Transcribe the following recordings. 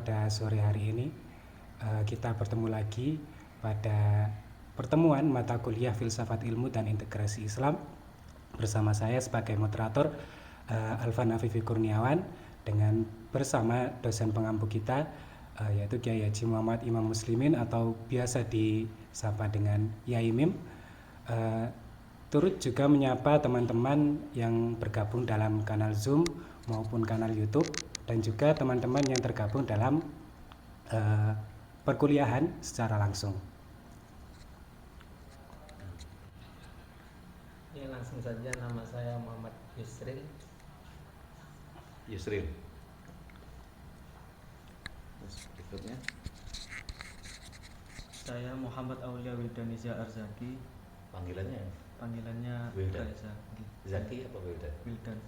pada sore hari ini kita bertemu lagi pada pertemuan mata kuliah Filsafat Ilmu dan Integrasi Islam bersama saya sebagai moderator Alvan Afifi Kurniawan dengan bersama dosen pengampu kita yaitu Kiai Haji Muhammad Imam Muslimin atau biasa disapa dengan Yai Mim. Turut juga menyapa teman-teman yang bergabung dalam kanal Zoom maupun kanal YouTube dan juga teman-teman yang tergabung dalam perkuliahan secara langsung. Ya, langsung saja, nama saya Muhammad Yusril. Berikutnya. Saya Muhammad Aulia Wildanizya Arzaki. Panggilannya Wildan. Zaki apa Wildan? Wildan.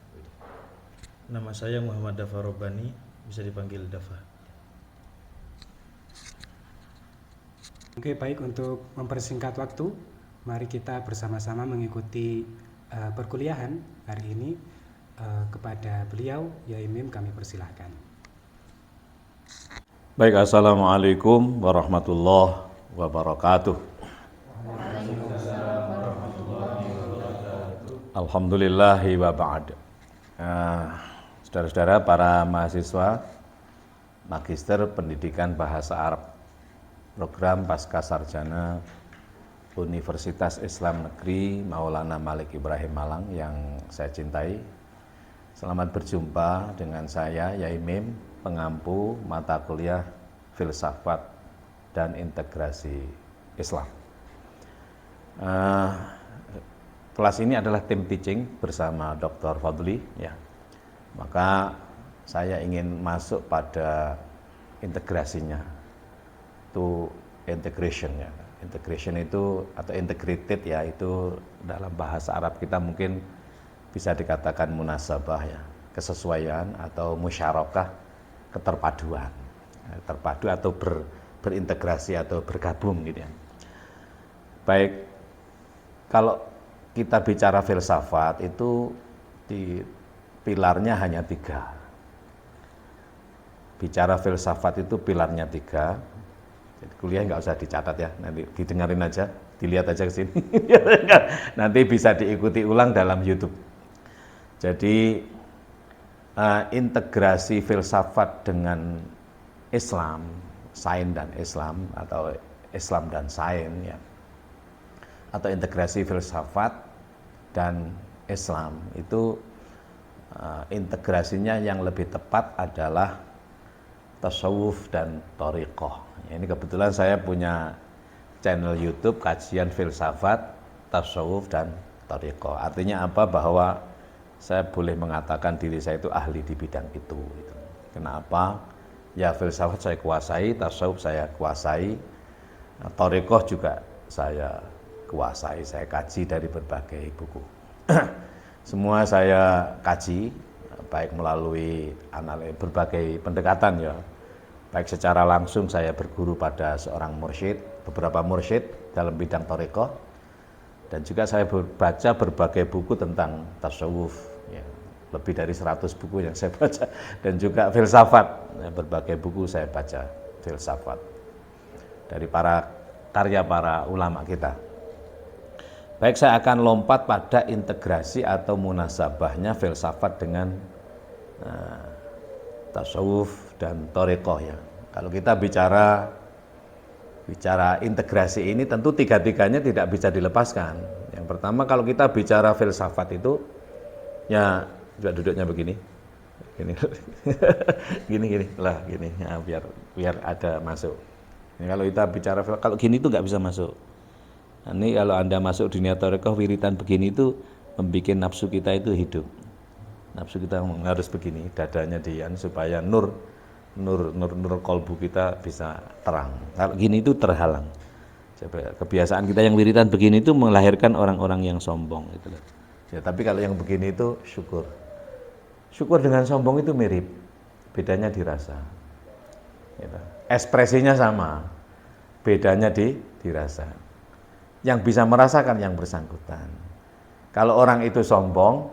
Nama saya Muhammad Dafa Robani, bisa dipanggil Dafa. Oke, baik, untuk mempersingkat waktu, mari kita bersama-sama mengikuti perkuliahan hari ini. Kepada beliau, Yai Mim, kami persilahkan. Baik, assalamualaikum warahmatullahi wabarakatuh. Alhamdulillahi wa ba'd. Saudara-saudara para mahasiswa Magister Pendidikan Bahasa Arab Program Pasca Sarjana Universitas Islam Negeri Maulana Malik Ibrahim Malang yang saya cintai. Selamat berjumpa dengan saya Yai Mim, pengampu mata kuliah Filsafat dan Integrasi Islam. Kelas ini adalah tim teaching bersama Dr. Fadli, ya. Maka saya ingin masuk pada integrasinya, to integration, ya. Integration itu atau integrated, ya, itu dalam bahasa Arab kita mungkin bisa dikatakan munasabah, ya, kesesuaian atau musyarakah, keterpaduan, terpadu atau berintegrasi atau bergabung gitu ya. Baik, kalau kita bicara filsafat itu di pilarnya hanya 3. Bicara filsafat itu pilarnya 3. Jadi kuliah nggak usah dicatat ya, nanti didengarin aja, dilihat aja ke sini. Nanti bisa diikuti ulang dalam YouTube. Jadi integrasi filsafat dengan Islam, sains dan Islam atau Islam dan sains, ya, atau integrasi filsafat dan Islam itu integrasinya yang lebih tepat adalah tasawuf dan thariqah. Ini kebetulan saya punya channel YouTube kajian filsafat, tasawuf dan thariqah. Artinya apa? Bahwa saya boleh mengatakan diri saya itu ahli di bidang itu. Kenapa? Ya, filsafat saya kuasai, tasawuf saya kuasai, thariqah juga saya kuasai, saya kaji dari berbagai buku. Semua saya kaji, baik melalui berbagai pendekatan, ya. Baik secara langsung saya berguru pada seorang mursyid, beberapa mursyid dalam bidang thariqah, dan juga saya baca berbagai buku tentang tasawuf, ya. Lebih dari 100 buku yang saya baca, dan juga filsafat, ya, berbagai buku saya baca filsafat dari karya para ulama kita. Baik, saya akan lompat pada integrasi atau munasabahnya filsafat dengan tasawuf dan thariqah, ya. Kalau kita bicara integrasi ini tentu 3-tiganya tidak bisa dilepaskan. Yang pertama, kalau kita bicara filsafat itu, ya, juga duduknya begini, gini lah, gini, ya, biar ada masuk. Ini kalau kita bicara kalau gini itu nggak bisa masuk. Ini kalau Anda masuk dunia thariqah wiritan begini itu membuat nafsu kita itu hidup. Nafsu kita harus begini, dadanya dian supaya nur kolbu kita bisa terang. Kalau gini itu terhalang. Kebiasaan kita yang wiritan begini itu melahirkan orang-orang yang sombong gitu loh. Ya, tapi kalau yang begini itu syukur. Syukur dengan sombong itu mirip. Bedanya dirasa. Gitu. Ekspresinya sama. Bedanya dirasa. Yang bisa merasakan yang bersangkutan. Kalau orang itu sombong,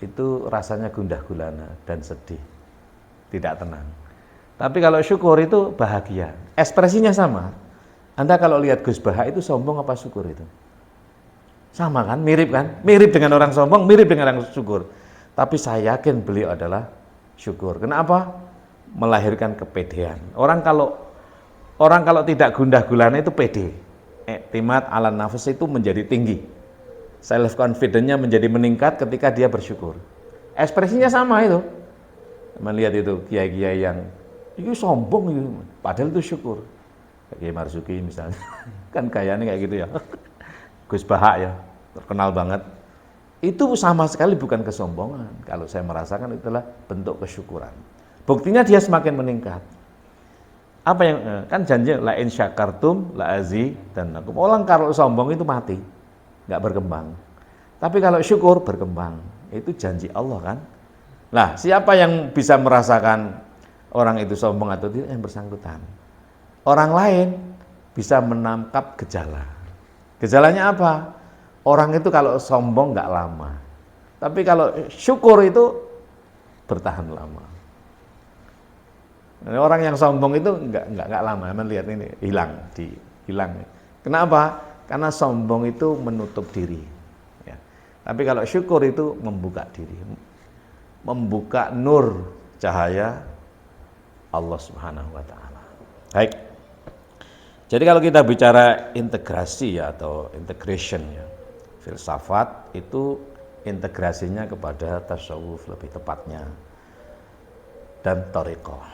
itu rasanya gundah gulana dan sedih, tidak tenang. Tapi kalau syukur itu bahagia. Ekspresinya sama. Anda kalau lihat Gus Baha itu sombong apa syukur itu? Sama kan? Mirip kan? Mirip dengan orang sombong, mirip dengan orang syukur. Tapi saya yakin beliau adalah syukur. Kenapa? Melahirkan kepedean. Orang kalau tidak gundah gulana itu pede. Iktimat ala nafas itu menjadi tinggi. Self confidence-nya menjadi meningkat ketika dia bersyukur. Ekspresinya sama itu. Melihat itu kiai-kiai yang itu sombong itu, padahal itu syukur. Kiai Marzuki misalnya, kan kayaknya kayak gitu ya. Gus Baha ya, terkenal banget. Itu sama sekali bukan kesombongan. Kalau saya merasakan itulah bentuk kesyukuran. Buktinya dia semakin meningkat. Apa yang kan janji la in syakartum la azidannakum. Orang kalau sombong itu mati, nggak berkembang. Tapi kalau syukur berkembang. Itu janji Allah kan. Nah, siapa yang bisa merasakan orang itu sombong atau tidak? Yang bersangkutan. Orang lain bisa menangkap gejala. Gejalanya apa? Orang itu kalau sombong nggak lama, tapi kalau syukur itu bertahan lama. Orang yang sombong itu nggak lama, melihat ini hilang. Kenapa? Karena sombong itu menutup diri. Ya. Tapi kalau syukur itu membuka diri, membuka nur cahaya Allah Subhanahu Wa Taala. Baik. Jadi kalau kita bicara integrasi ya, atau integration ya. Filsafat itu integrasinya kepada tasawuf lebih tepatnya dan thariqah.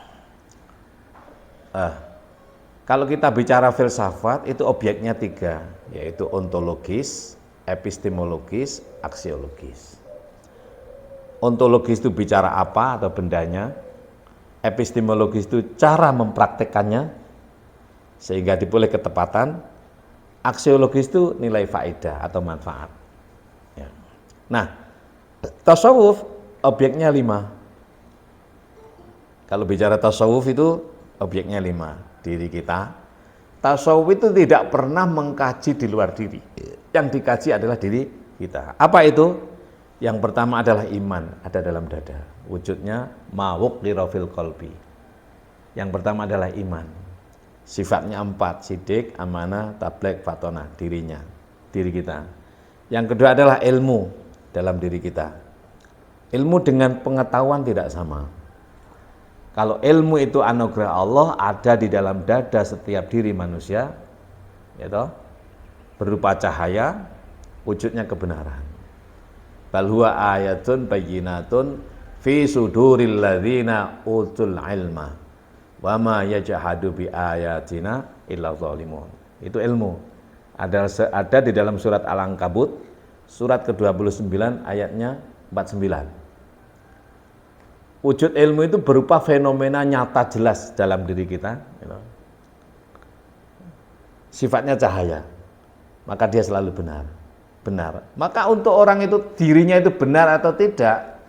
Kalau kita bicara filsafat itu objeknya 3, yaitu ontologis, epistemologis, aksiologis. Ontologis itu bicara apa atau bendanya, epistemologis itu cara mempraktekannya sehingga diperoleh ketepatan. Aksiologis itu nilai faedah atau manfaat. Ya. Nah, tasawuf objeknya 5. Kalau bicara tasawuf itu objeknya 5. Diri kita. Tasawuf itu tidak pernah mengkaji di luar diri. Yang dikaji adalah diri kita. Apa itu? Yang pertama adalah iman, ada dalam dada. Wujudnya mawuq lirafil qalbi. Yang pertama adalah iman. Sifatnya 4, sidik, amanah, tablek, fatona, diri kita. Yang kedua adalah ilmu dalam diri kita. Ilmu dengan pengetahuan tidak sama. Kalau ilmu itu anugerah Allah ada di dalam dada setiap diri manusia, ya berupa cahaya, wujudnya kebenaran. Bal huwa ayatun bayyinatun fi suduril ladzina utul ilma. Wa ma yajhadu bi ayatina illa zalimun. Itu ilmu. Ada di dalam surat Al-Ankabut, surat ke-29 ayatnya 49. Wujud ilmu itu berupa fenomena nyata jelas dalam diri kita. Sifatnya cahaya. Maka dia selalu benar. Maka untuk orang itu dirinya itu benar atau tidak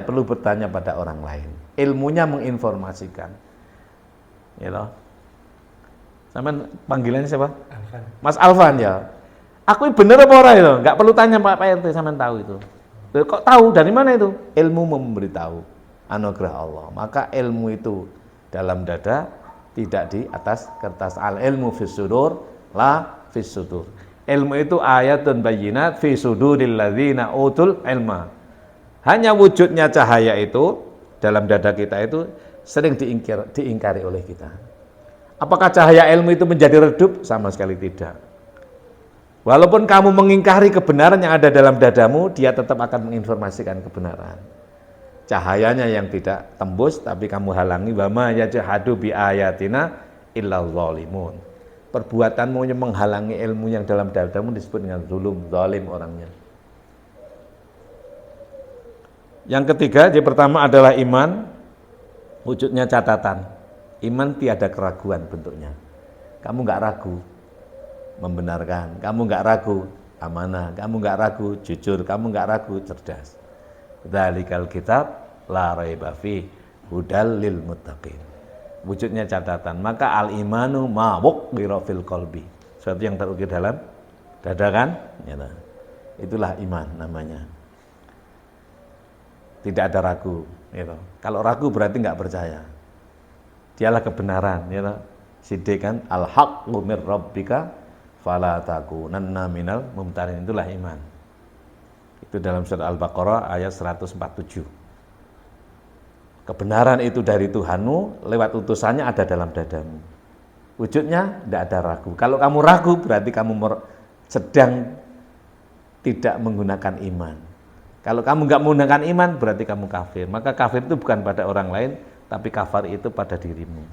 perlu bertanya pada orang lain. Ilmunya menginformasikan. Ya loh. Sampean panggilannya siapa? Alvan. Mas Alvan ya. Aku bener apa ora itu? Enggak perlu tanya Pak RT, sampean tahu itu. Kok tahu dari mana itu? Ilmu memberitahu anugerah Allah. Maka ilmu itu dalam dada, tidak di atas kertas. Al ilmu fis sudur la fis sudur. Ilmu itu ayatun bayyinat fi suduril ladzina utul ilma. Hanya wujudnya cahaya itu dalam dada kita itu sering diingkari oleh kita. Apakah cahaya ilmu itu menjadi redup? Sama sekali tidak. Walaupun kamu mengingkari kebenaran yang ada dalam dadamu, dia tetap akan menginformasikan kebenaran. Cahayanya yang tidak tembus, tapi kamu halangi. Wa ma yajhadu bi ayatina illa zalimun. Perbuatanmu yang menghalangi ilmu yang dalam dadamu disebut dengan zulum, zalim orangnya. Yang ketiga, yang pertama adalah iman. Wujudnya catatan, iman tiada keraguan bentuknya. Kamu nggak ragu membenarkan, kamu nggak ragu amanah, kamu nggak ragu jujur, kamu nggak ragu cerdas. Dzalikal kitab la raiba fi hudal lil muttaqin. Wujudnya catatan. Maka al imanu mawuq birafil qalbi. Sesuatu yang terukir dalam dada kan? Ya, itulah iman namanya. Tidak ada ragu. Gitu. Kalau ragu berarti nggak percaya. Dialah kebenaran, ya toh. Sidik kan, al-haqqu mir rabbika fala takunanna minal mumtarin. Itulah iman. Itu dalam surat Al-Baqarah ayat 147. Kebenaran itu dari Tuhanmu, lewat utusannya ada dalam dadamu. Wujudnya tidak ada ragu. Kalau kamu ragu berarti kamu sedang tidak menggunakan iman. Kalau kamu nggak menggunakan iman berarti kamu kafir. Maka kafir itu bukan pada orang lain, tapi kafir itu pada dirimu.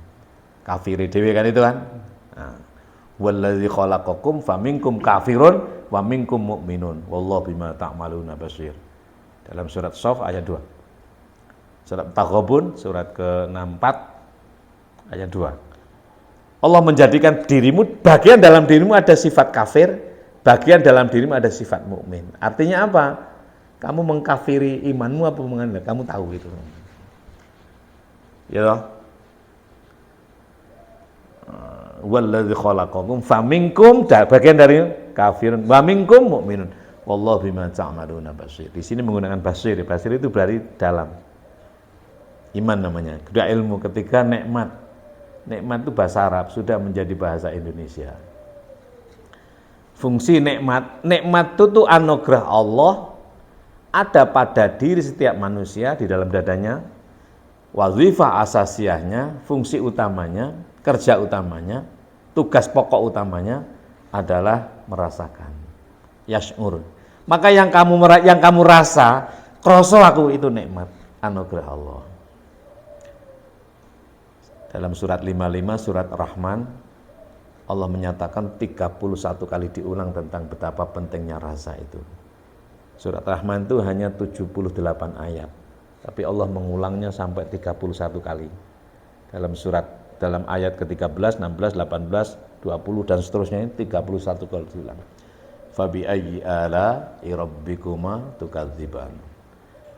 Kafir dewe kan itu kan. Nah. Wallazi khalaqakum faminkum kafirun wa minkum mu'minun wallahu bima ta'maluna basir. Dalam surat Shaf ayat 2. Surat Taghabun surat ke-64 ayat 2. Allah menjadikan dirimu, bagian dalam dirimu ada sifat kafir, bagian dalam dirimu ada sifat mukmin. Artinya apa? Kamu mengkafiri imanmu apa mengenai? Kamu tahu itu. Ya toh? Wallazi khalaqakum faminkum, bagian dari kafirun wa minkum mu'minun wallahu bima ta'maluna basir. Di sini menggunakan basir. Basir itu berarti dalam. Iman namanya. Kedua ilmu. Ketiga nikmat. Nikmat itu bahasa Arab, sudah menjadi bahasa Indonesia. Fungsi nikmat. Nikmat itu tuh anugerah Allah ada pada diri setiap manusia di dalam dadanya. Wazifah asasiyahnya, fungsi utamanya, kerja utamanya, tugas pokok utamanya adalah merasakan. Yash'ur. Maka yang kamu rasa, kroso aku itu nikmat anugerah Allah. Dalam surat 55 surat Rahman Allah menyatakan 31 kali diulang tentang betapa pentingnya rasa itu. Surat Rahman itu hanya 78 ayat. Tapi Allah mengulangnya sampai 31 kali. Dalam ayat ke-13, 16, 18, 20 dan seterusnya 31 kali diulang. Fabi ayyi ala'i rabbikuma tukadziban.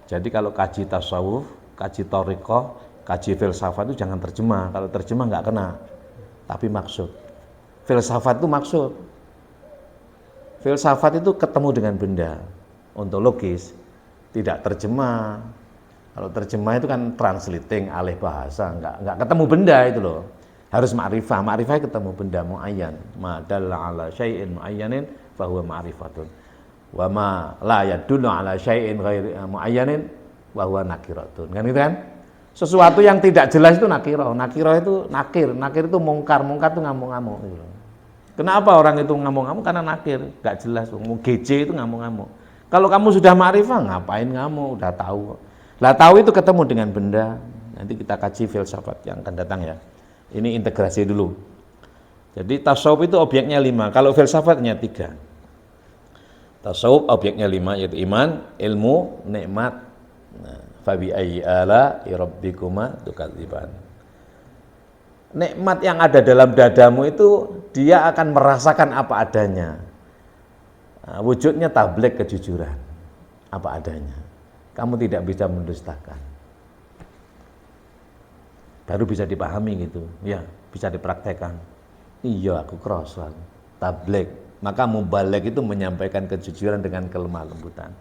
Jadi kalau kaji tasawuf, kaji thariqah, kaji filsafat itu jangan terjemah. Kalau terjemah nggak kena. Tapi maksud. Filsafat itu maksud. Filsafat itu ketemu dengan benda. Ontologis, tidak terjemah. Kalau terjemah itu kan translating, alih bahasa, enggak ketemu benda itu loh. Harus ma'rifah, ma'rifah ketemu benda muayyan. Ma dalla ala syai'in muayyanin fa huwa ma'rifatun. Wa ma la yadullu ala syai'in ghairi muayyanin wa huwa nakiratun. Kan gitu kan? Sesuatu yang tidak jelas itu nakirah. Nakirah itu nakir itu mungkar itu ngamuk-ngamuk gitu loh. Kenapa orang itu ngamuk-ngamuk? Karena nakir, enggak jelas. GC itu ngamuk-ngamuk. Kalau kamu sudah ma'rifah, ngapain ngamuk? Udah tahu. Lah tahu itu ketemu dengan benda. Nanti kita kaji filsafat yang akan datang ya. Ini integrasi dulu. Jadi tasawuf itu objeknya 5. Kalau filsafatnya 3. Tasawuf objeknya 5 yaitu iman, ilmu, nikmat. Fabi ayyi ala'i rabbikuma tukadziban. Nikmat yang ada dalam dadamu itu dia akan merasakan apa adanya. Wujudnya tabligh kejujuran. Apa adanya. Kamu tidak bisa mendustakan. Baru bisa dipahami gitu. Ya, bisa dipraktekkan. Iya, aku kroso. Tabligh. Maka mubaligh itu menyampaikan kejujuran dengan kelemah lembutan.